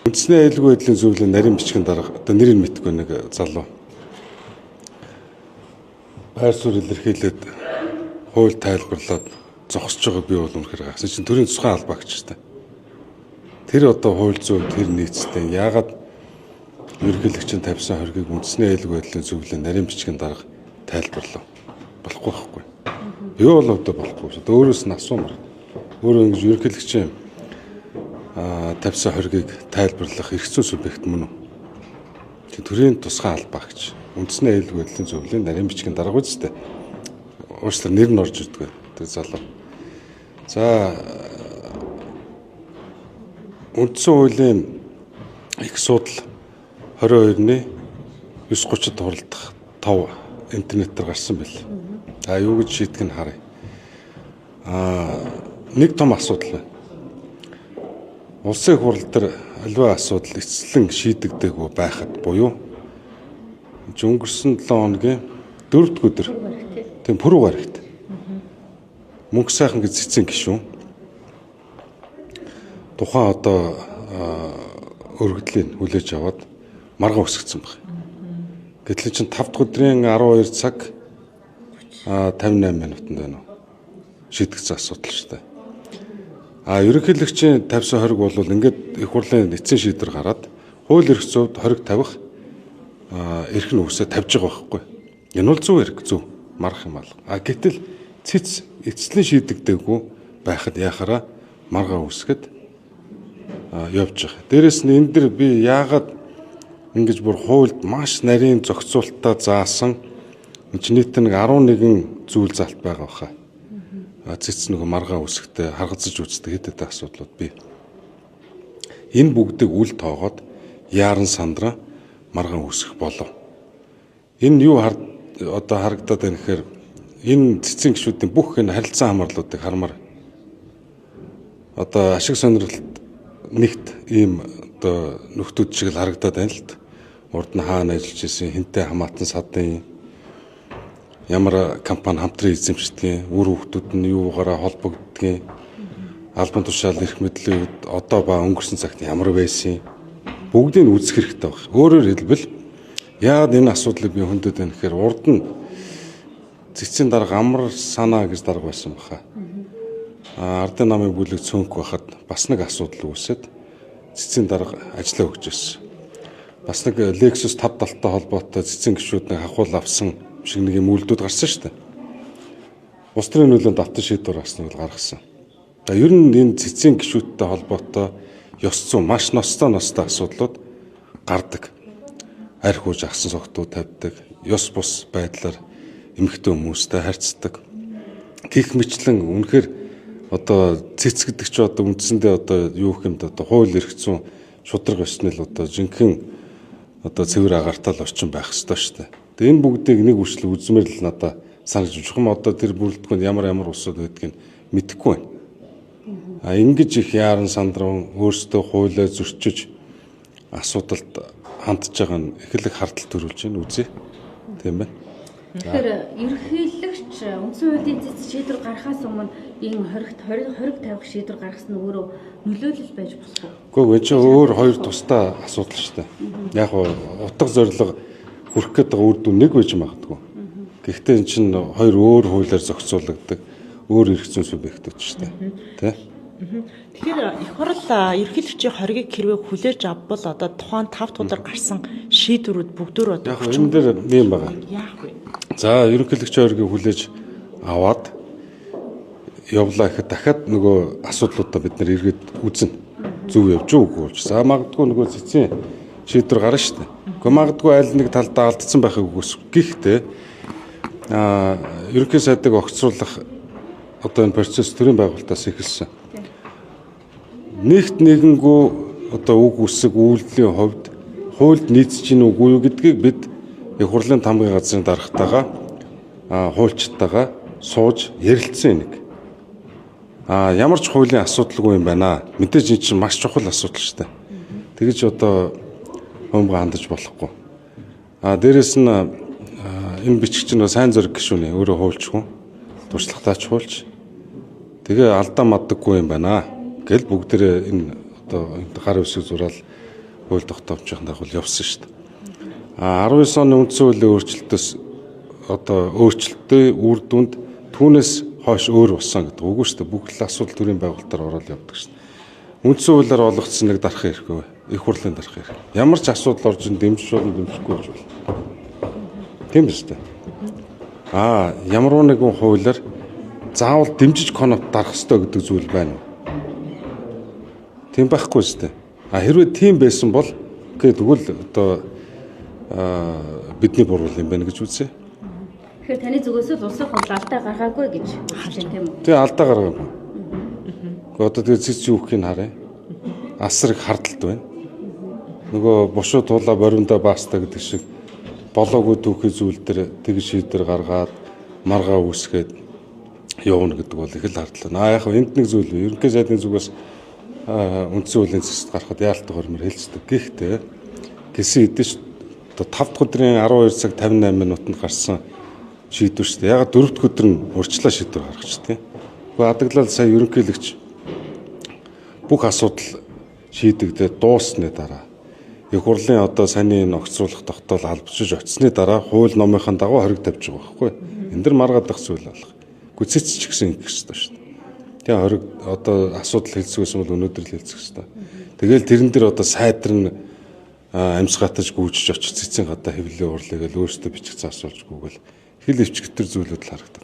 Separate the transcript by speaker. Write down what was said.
Speaker 1: Үндэсний аюулгүй байдлын зөвлөлийн нарийн бичгийн дарга одоо нэрийг мэдэхгүй нэг залуу байр суурь илэрхийлээд хууль тайлбарлаад зогсож байгааг би бол үнэхээр гайхсан чинь төрийн засгийн албаагч та. Тэр одоо хууль зүйн тэр нийцтэй яагаад ерөнхийлөгчийн тавьсан хоргийг үндэсний аюулгүй байдлын зөвлөлийн нарийн бичгийн дарга тайлбарлав. Болохгүй байхгүй. Юу бол одоо болохгүй. Өөрөөс нь асуумар. Өөрөө ингэж ерөнхийлөгчийн тавьсан хоргийг тайлбарлах эрх зүйн субъект мөн үү? Төрийн тусгай албаагч үндэсний аюулгүй байдлын зөвлөлийн нарийн бичгийн дарга үстэй. Уучлаарай нэр нь орж ирдэг тэр залуу. За үндсэн хуулийн их судал 22-ны 9:30-д хуралдах 5 интернетээр гарсан байл. За юу гэж шийдэх нь харъя. Нэг том асуудал байна. Улсын их хурал дээр аливаа асуудал эцэслэн шийдэгдээгүй байхад буюу өнгөрсөн 7 хоногийн 4-р өдөр тийм пүрэв гарагт мөнх сайхан гэж цэцэн гишүүн тухайн одоо өргөдлийн хүлээж аваад маргаан үсгэсэн баг. Гэтэл чинь 5 дахь өдрийн 12 цаг 58 минутанд байна. Шийдэгдсэн асуудал шүү дээ. Ерөнхийлөгчийн тавьсан хориг бол ингээд их хурлын эцсийн шийдвэр гараад хууль эрх зүйд хориг тавих эрх нь үсээ тавьж байгаа байхгүй. Энэ бол зөв эрх зөв марах юм алга. Гэтэл цэц эцэслэн шийдэгдээгүй байхад яхаараа маргаан үсгэд явж байгаа. Дээрэс нь энэ дэр би яагаад ингэж бүр хуульд маш нарийн зохицуулалтаа заасан нийт нэг 11 зүйл залт байгаа баха. Цэц нэг маргаан үсгтээ харгацж үздэг хэд хэдэн асуудлууд бий. Энэ бүгдийг үл тоогоод яаран сандраа маргаан үсгэх болов. Энэ юу одоо харагдаад байна гэхээр энэ цэцэн гишүүдийн бүх энэ харилцан хамаарлуудыг хармаар одоо ашиг сонирхолт нэгт ийм одоо нөхдүүд шиг л харагдаад байна л д. Урд нь хаана ажиллаж исэн, хинтээ хамаатан садын ямар компани хамтран эзэмшдгийг, үр хүүхдүүд нь юугаараа холбогддгийг, албан тушаал эрх мэдлийн үед одоо ба өнгөрсөн цагт ямар байсан бүгдийг үзэх хэрэгтэй байна. Өөрөөр хэлбэл яагаад энэ асуудлыг би хөндөд байна гэхээр урд нь цэцэн дарга амар санаа гэж дарга байсан баха. Ардын намын бүлэг цөөнх байхад бас нэг асуудал үүсээд цэцэн дарга ажиллаа өгч байсан. Бас нэг Lexus 5 талтай холбоотой цэцэн гишүүд нэг хахуул авсан шиг нэг юм үйлдэлүүд гарсан шүү дээ. Улс төрийн нөлөөнд давтан шийдвэр гарсныг гаргасан. Ер нь энэ цэцэн гишүүдтэй холбоотой ёс зүйн маш ностой асуудлууд гардаг. Арх ууж агсан согтууд тавьдаг. Ёс бус байдлаар эмэгтэй хүмүүстэй харьцдаг. Гэх мэтлэн үнэхээр одоо цэц гэдэг чи одоо үндсэндээ одоо юу гэх юм бэ одоо хууль эрх зүйн шударга өснөл одоо жинхэнэ одоо цэвэр агартаал орчин байх ёстой шүү дээ. Тэгээ энэ бүгдийг нэг үрчлэл үзмээр л надаа санаж өгөх юм одоо тэр бүрэлдэхүүнд ямар усуд байдгийг мэдэхгүй байна. Ингэж их яаран сандран өөрсдөө хуулиа зөрчиж асуудалд хандж байгаа нь эхлэх хардтал төрүүлж байна үзье. Тийм байна.
Speaker 2: Тэгэхээр ерөнхийлөгч үндсэн хуулийн цэц шийдвэр гаргахаас өмнө энэ хориг тавих шийдвэр гаргасан нь өөрөө нөлөөлөл байж болохгүй.
Speaker 1: Гэхдээ энэ чинь өөр хоёр тусдаа асуудал шүү дээ. Яг утга зорилго хүрэх гээд байгаа үр дүн нэг байж магадгүй. Гэхдээ энэ чинь хоёр өөр хуулиар зохицуулагддаг өөр эрх зүйн субъектүүд шүү дээ. Тэ?
Speaker 3: Тэгэхээр их хурл ерөнхийлөгчийн хоригийг хэрвээ хүлээж авбал одоо тухайн 5 дахь удаар гарсан шийдвэрүүд бүгдөө одоо
Speaker 1: энэ дээр юм байгаа.
Speaker 3: Яах вэ?
Speaker 1: За ерөнхийлөгчийн хоригийг хүлээж аваад явлаа гэхэд дахиад нөгөө асуудлуудаа бид нэр эргээд үзнэ. Зөв явж үгүй болж. За магадгүй нөгөө цэцэн шийдвэр гарна шүү дээ. Гэхдээ магадгүй аль нэг талдаа алдсан байхыг үгүйс. Гэхдээ ерөнхий сайдыг огцруулах одоо энэ процесс төрийн байгуулалтаас эхэлсэн. Нэгт нэгэнгүү одоо үг үсэг үйлдэлийн хувьд хуульд нийцэж гин үгүй юу гэдгийг бид их хурлын тамгын газрын даргатайгаа хуульчтайгаа сууж ярилцсан нэг. Ямар ч хуулийн асуудалгүй юм байна. Мэдээж энэ чинь маш чухал асуудал шүү дээ. Тэгэж одоо хомго хандаж болохгүй. Дээрэс нь энэ бичгч нь сайн зориг гишүүнээ өөрөө хуульчгүй. Туршлагатаач хуульч. Тэгээ алдаа маддаггүй юм байна. Гэл бүгдээрээ энэ одоо гар үсэг зураал хууль тогтоомжийн дагуу явсан шүү дээ. 19 оны үндсэн хуулийн өөрчлөлтөөс одоо өөрчлөлтөө үр дүнд түүнээс хойш өөр болсон гэдэг үгүй шүү дээ. Бүх л асуудал төрийн байгуулалтаар ороод явдаг шүү дээ. Үндсэн хуулиар олгогдсон нэг дарах хэрэггүй. Их хурлын дарах хэрэг. Ямар ч асуудал орж ин дэмжиж болно, дэмжихгүй болж болно. Тийм биз дээ. Ямар нэгэн хуулиар заавал дэмжиж конот дарах ёстой гэдэг зүйл байна уу? Тийм байхгүй шүү дээ. Хэрвээ тийм байсан бол тэгвэл одоо бидний буруу юм байна гэж үзье.
Speaker 2: Тэгэхээр таны зүгээс л улсын хурл алдаа гаргаагүй гэж хэлж байна тийм үү?
Speaker 1: Тэгээ алдаа гаргаагүй. Одоо тэгээ цэц юухыг харъя. Асар их хардталт байна. Нөгөө бушуу туулаа боримдоо баастаа гэдэг шиг болоогүй түүхий зүйл дээр тэг шийдвэр гаргаад маргаа үүсгээд явна гэдэг бол их л хардлаа. Яг энд нэг зүйл бий. Ерөнхий сайдын зүгээс үндсэн хуулийн зэсд гарахад яалттай хормор хэлцдэг. Гэхдээ гэсэн хэдэж одоо 5 дахь өдрийн 12 цаг 58 минутанд гарсан шийдвэр шүү дээ. Яг 4 дахь өдөр нь урьдчилан шийдвэр гаргачихсан. Гэхдээ адаглал сая ерөнхийлөгч бүх асуудал шийдэгдээд дуусны дараа их хурлын одоо саний огцруулах тогтоол албажиж очсны дараа хууль номынхаа дагуу хориг тавьж байгаа байхгүй. Энд дэр маргаадах зүйл болох. Гүцэц ч гэсэн ингэх ёстой шүү дээ. Тэгээ хориг одоо асуудал хэлцгүйсэн бол өнөөдөр л хэлцэх ёстой. Тэгэл тэрэн дээр одоо сайдрын амьсгатаж гүйжиж очиж цэцэн гадаа хэвлэлийн урлыг л өөрөөсөө бичих заасуулж гүгэл хэл өвчгтэр зүйлүүд л харагдав.